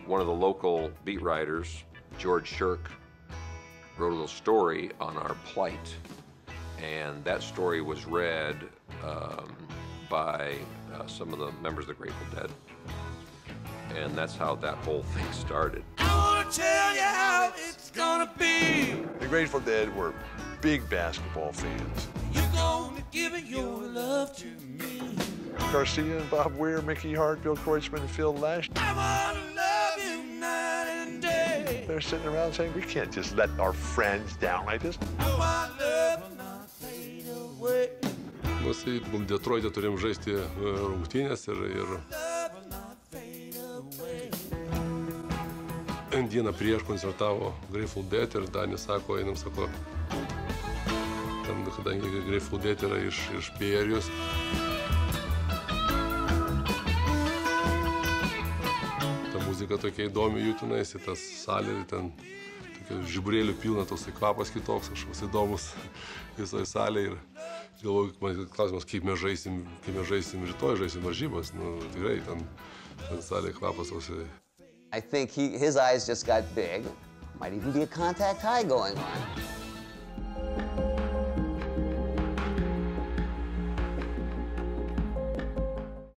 one of the local beat writers, George Shirk, wrote a little story on our plight, and that story was read by some of the members of the Grateful Dead, and that's how that whole thing started. I wanna tell you how it's gonna be. The Grateful Dead were big basketball fans. You're gonna give your love to me. Garcia and Bob Weir, Mickey Hart, Bill Kreutzmann, and Phil Lesh. I wanna love you night and day. They're sitting around saying, we can't just let our friends down like this. Oh, my love will not fade away. Mes į Detroitą turėjom žaisti rungtynės ir Love will not fade away. dieną prieš koncertavo Grateful Dead ir Danis sako, einam, sako, ten, kadangi Grateful Dead yra iš Bay Areas. Ta muzika tokia įdomi jų tenais, į tas salė, ten tokia žiburėlių pilna, toks kvapas kitoks, kažkoks įdomus visoje salėje. Ir galvoju, man klausimas, kaip mes žaisim rytoj, žaisim varžybas, nu tikrai ten salėje kvapas toks. I think his eyes just got big. Might even be a contact high going on.